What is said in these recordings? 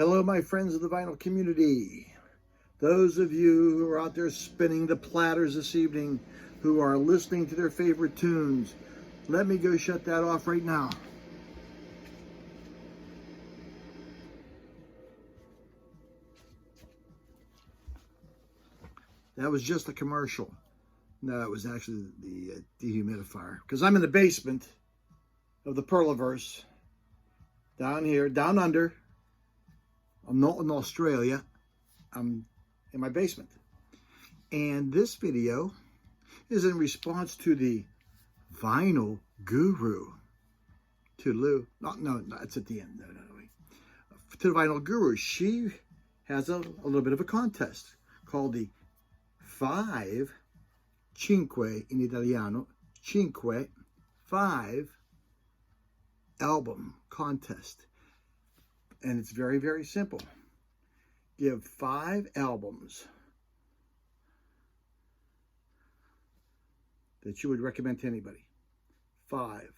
Hello, my friends of the vinyl community. Those of you who are out there spinning the platters this evening, who are listening to their favorite tunes, let me go shut that off right now. That was just a commercial. No, it was actually the dehumidifier. Because I'm in the basement of the Perliverse, down here, down under. I'm not in Australia. I'm in my basement. And this video is in response to the Vinyl Guru. To no, it's at the end. No, wait. To the Vinyl Guru. She has a little bit of a contest called the 5 Cinque in Italiano, 5 album contest. And it's very, very simple. Give 5 albums that you would recommend to anybody. 5.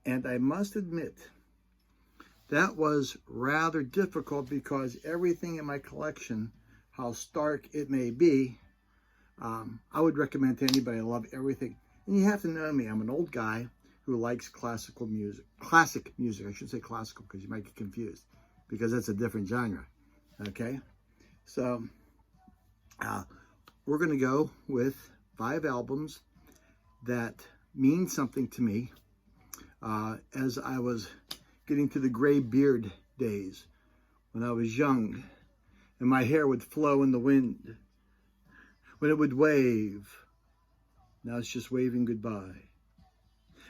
And I must admit, that was rather difficult because everything in my collection, how stark it may be, I would recommend to anybody. I love everything. And you have to know me. I'm an old guy who likes classic music. I should say classical because you might get confused because that's a different genre. Okay? So, we're going to go with 5 albums that mean something to me as I was getting to the gray beard days when I was young and my hair would flow in the wind, when it would wave. Now it's just waving goodbye.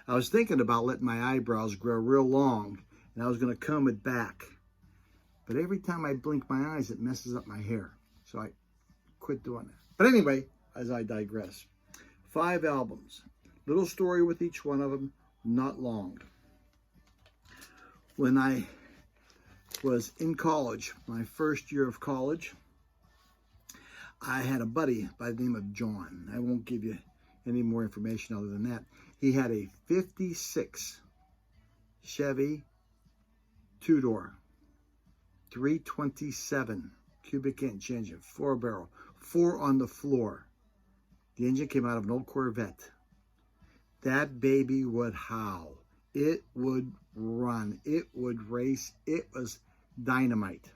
I was thinking about letting my eyebrows grow real long and I was going to comb it back. But every time I blink my eyes, it messes up my hair. So I quit doing that. But anyway, as I digress, 5 albums. Little story with each one of them, not long. When I was in college, my first year of college, I had a buddy by the name of John. I won't give you any more information other than that. He had a 56 Chevy 2-door, 327 cubic inch engine, 4-barrel, 4 on the floor. The engine came out of an old Corvette. That baby would howl. It would run. It would race. It was dynamite.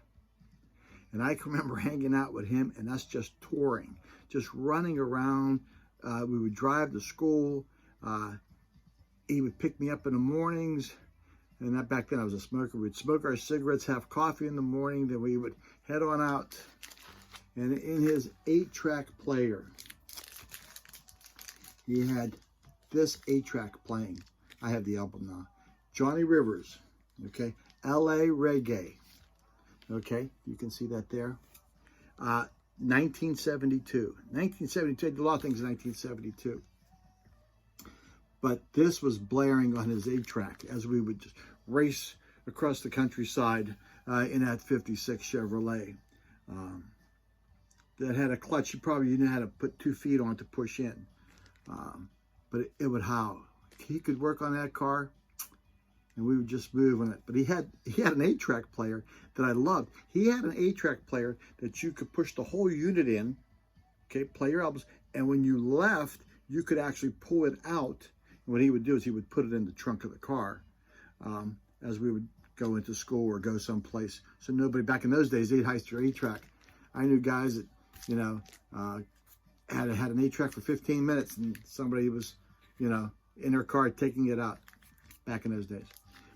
And I can remember hanging out with him and us just touring, just running around. We would drive to school. He would pick me up in the mornings. And that back then I was a smoker. We'd smoke our cigarettes, have coffee in the morning. Then we would head on out. And in his 8-track player, he had this 8-track playing. I have the album now. Johnny Rivers, okay? L.A. Reggae, okay? You can see that there. 1972. 1972, I did a lot of things in 1972. But this was blaring on his 8-track as we would just race across the countryside in that 56 Chevrolet. That had a clutch. You probably didn't know how to put 2 feet on to push in. But it would howl. He could work on that car, and we would just move on it. But he had an 8-track player that I loved. He had an 8-track player that you could push the whole unit in, okay, play your albums, and when you left, you could actually pull it out. And what he would do is he would put it in the trunk of the car as we would go into school or go someplace. So nobody, back in those days, they'd heist your 8-track. I knew guys that, you know, had an 8-track for 15 minutes and somebody was, you know, in their car taking it out back in those days.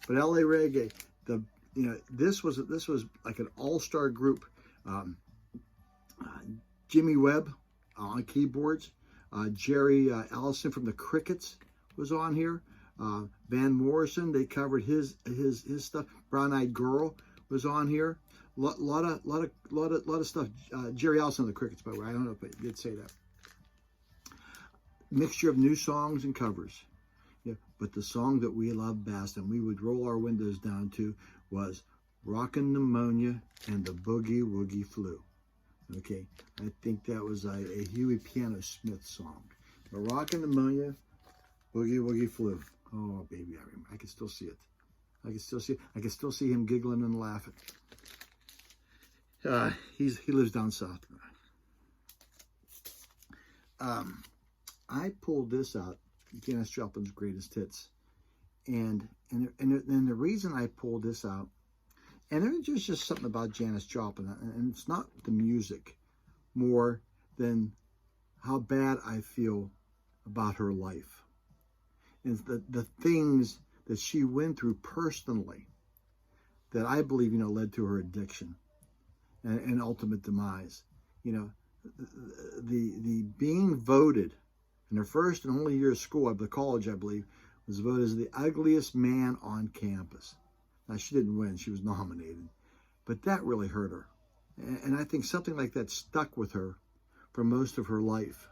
But L.A. Reggae, this was like an all-star group. Jimmy Webb on keyboards, Jerry Allison from the Crickets was on here. Van Morrison, they covered his stuff. Brown Eyed Girl was on here. Lot of stuff. Jerry Allison of the Crickets, by the way. I don't know if I did say that. Mixture of new songs and covers. Yeah, but the song that we loved best and we would roll our windows down to was Rockin' Pneumonia and the Boogie Woogie Flu. Okay, I think that was a Huey Piano Smith song. But Rockin' Pneumonia, Boogie Woogie Flu. Oh, baby, I can still see it. I can still see him giggling and laughing. He lives down south. I pulled this out, Janis Joplin's greatest hits, and the reason I pulled this out, and there's just something about Janis Joplin, and it's not the music more than how bad I feel about her life, and the things that she went through personally that I believe, led to her addiction and ultimate demise. The being voted in her first and only year of school, the college, I believe, was voted as the ugliest man on campus. Now, she didn't win. She was nominated. But that really hurt her. And I think something like that stuck with her for most of her life.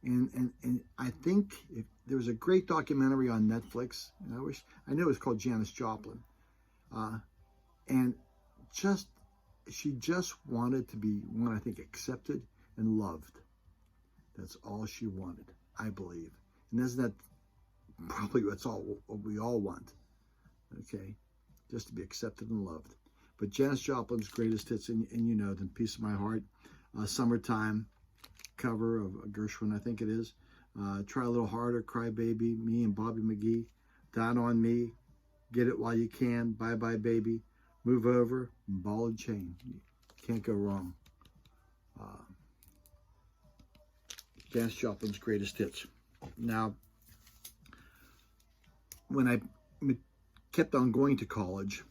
And I think there was a great documentary on Netflix, and I knew it was called Janis Joplin. And she just wanted to be, I think, accepted and loved. That's all she wanted, I believe. And isn't that probably what we all want? Okay, just to be accepted and loved. But Janis Joplin's greatest hits, and them, Piece of My Heart, Summertime, cover of Gershwin, I think it is. Try a Little Harder, Cry Baby, Me and Bobby McGee, Down on Me, Get It While You Can, Bye Bye Baby, Move Over, and Ball and Chain. Can't go wrong. Janis Joplin's greatest hits. Now, when I kept on going to college,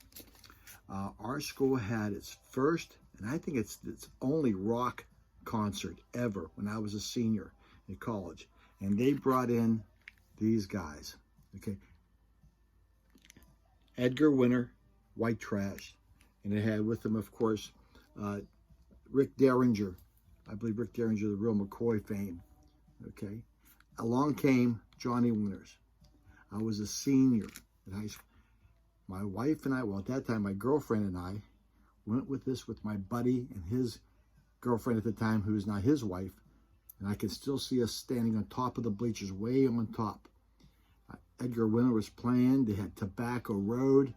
our school had its first, and I think it's its only rock concert ever when I was a senior in college. And they brought in these guys, okay? Edgar Winter, White Trash. And it had with them, of course, Rick Derringer. I believe Rick Derringer, the real McCoy fame, okay? Along came Johnny Winters. I was a senior in high school. My wife and I, well, at that time, my girlfriend and I went with my buddy and his girlfriend at the time, who is now his wife. And I can still see us standing on top of the bleachers, way on top. Edgar Winter was playing. They had Tobacco Road.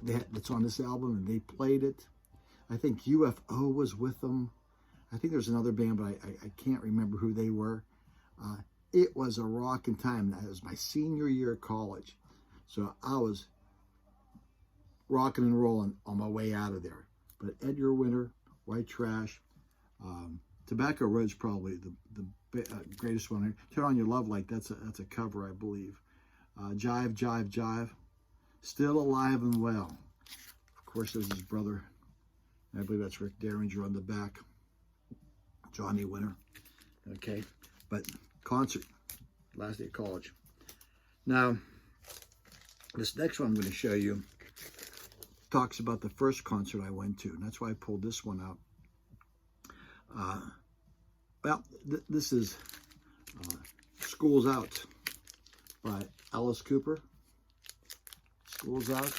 That's on this album, and they played it. I think UFO was with them. I think there's another band, but I can't remember who they were. It was a rocking time. That was my senior year of college. So I was rocking and rolling on my way out of there. But Edgar Winter, White Trash, Tobacco Road's probably the greatest one. Turn On Your Love Light, that's a cover, I believe. Jive, Jive, Jive, Still Alive and Well. Of course, there's his brother. I believe that's Rick Derringer on the back. Johnny Winter. Okay, but concert, last day of college. Now, this next one I'm going to show you talks about the first concert I went to, and that's why I pulled this one out. This is School's Out by Alice Cooper. School's Out.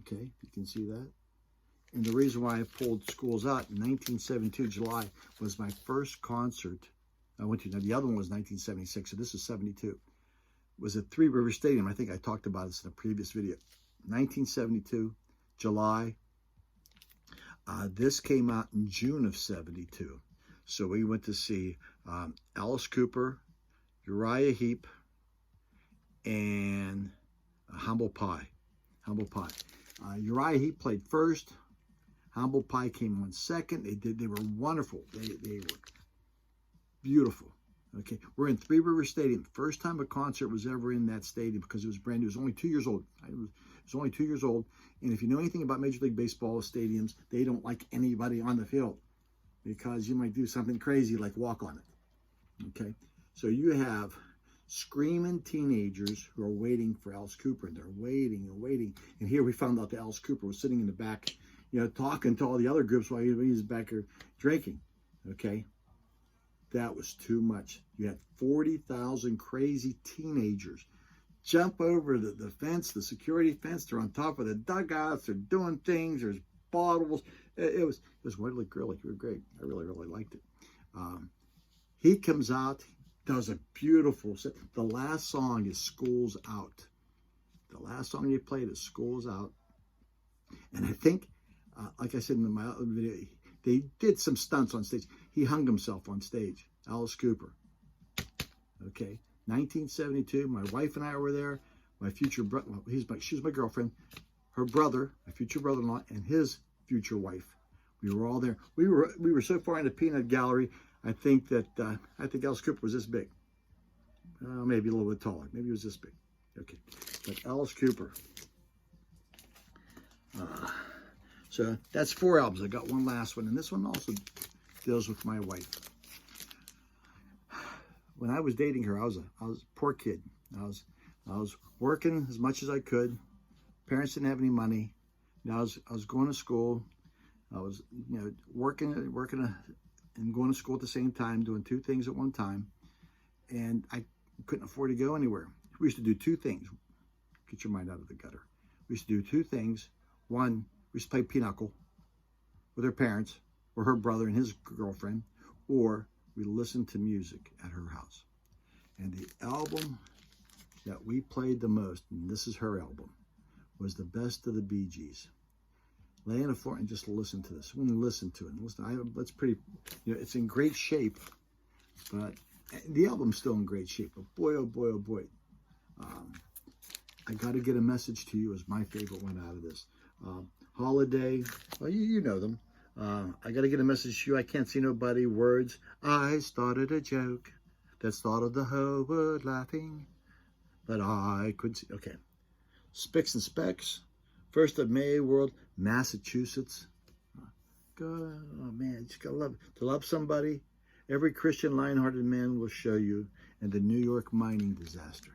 Okay, you can see that. And the reason why I pulled School's Out in 1972, July, was my first concert I went to. Now, the other one was 1976, so this is 72. It was at Three River Stadium. I think I talked about this in a previous video. 1972, July. This came out in June of 72. So we went to see Alice Cooper, Uriah Heep, and Humble Pie. Humble Pie. Uriah Heep played first. Humble Pie came on second. They were wonderful. They were beautiful. Okay, we're in Three River Stadium. First time a concert was ever in that stadium because it was brand new. It was only 2 years old. It was only 2 years old. And if you know anything about Major League Baseball stadiums, they don't like anybody on the field because you might do something crazy like walk on it. Okay, so you have screaming teenagers who are waiting for Alice Cooper, and they're waiting and waiting. And here we found out that Alice Cooper was sitting in the back, talking to all the other groups while he was back there drinking. Okay. That was too much. You had 40,000 crazy teenagers jump over the fence, the security fence. They're on top of the dugouts. They're doing things. There's bottles. It was really great. I really, really liked it. He comes out, does a beautiful set. The last song is School's Out. The last song he played is School's Out. And I think, like I said in my other video, they did some stunts on stage. He hung himself on stage, Alice Cooper. Okay, 1972, my wife and I were there. My future brother, she was my girlfriend, her brother, my future brother-in-law, and his future wife. We were all there. We were so far in the peanut gallery, I think Alice Cooper was this big. Maybe a little bit taller. Maybe he was this big. Okay, but Alice Cooper. So that's 4 albums. I got one last one, and this one also deals with my wife. When I was dating her, I was a poor kid. I was working as much as I could. Parents didn't have any money. I was going to school. I was working and going to school at the same time, doing 2 things at one time, and I couldn't afford to go anywhere. We used to do 2 things. Get your mind out of the gutter. We used to do 2 things. One, we used to play pinochle with her parents or her brother and his girlfriend, or we listened to music at her house. And the album that we played the most, and this is her album, was The Best of the Bee Gees. Lay on the floor and just listen to this. When you listen to it, it's pretty, it's in great shape, but the album's still in great shape. But boy, oh boy, oh boy, I Got to Get a Message to You is my favorite one out of this. Holiday, well, you know them. I Got to Get a Message to You, I Can't See Nobody, Words, I started a joke that started the whole world laughing, but I couldn't see. Okay. Spicks and Specks, 1st of May, World, Massachusetts. Oh man, just gotta love it. To Love Somebody, Every Christian Lion-Hearted Man Will Show You, and The New York Mining Disaster.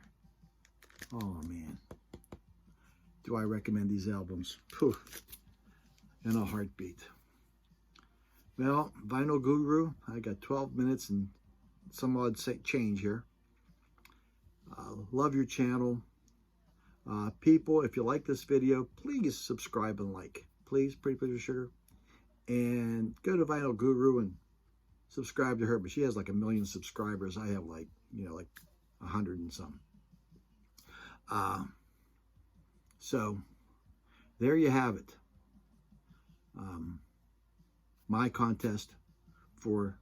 Oh man, do I recommend these albums? Whew. In a heartbeat. Well, Vinyl Guru, I got 12 minutes and some odd change here. Love your channel. People, if you like this video, please subscribe and like. Please, pretty please, sugar. And go to Vinyl Guru and subscribe to her. But she has like 1 million subscribers. I have like 100 and some. So there you have it. My contest for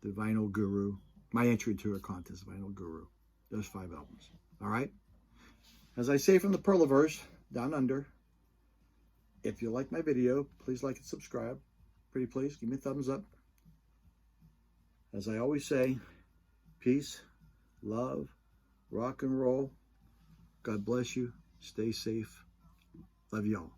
the Vinyl Guru. My entry to her contest, Vinyl Guru. Those 5 albums. All right. As I say from the Perliverse, down under, if you like my video, please like and subscribe. Pretty please, give me a thumbs up. As I always say, peace, love, rock and roll. God bless you. Stay safe. Love y'all.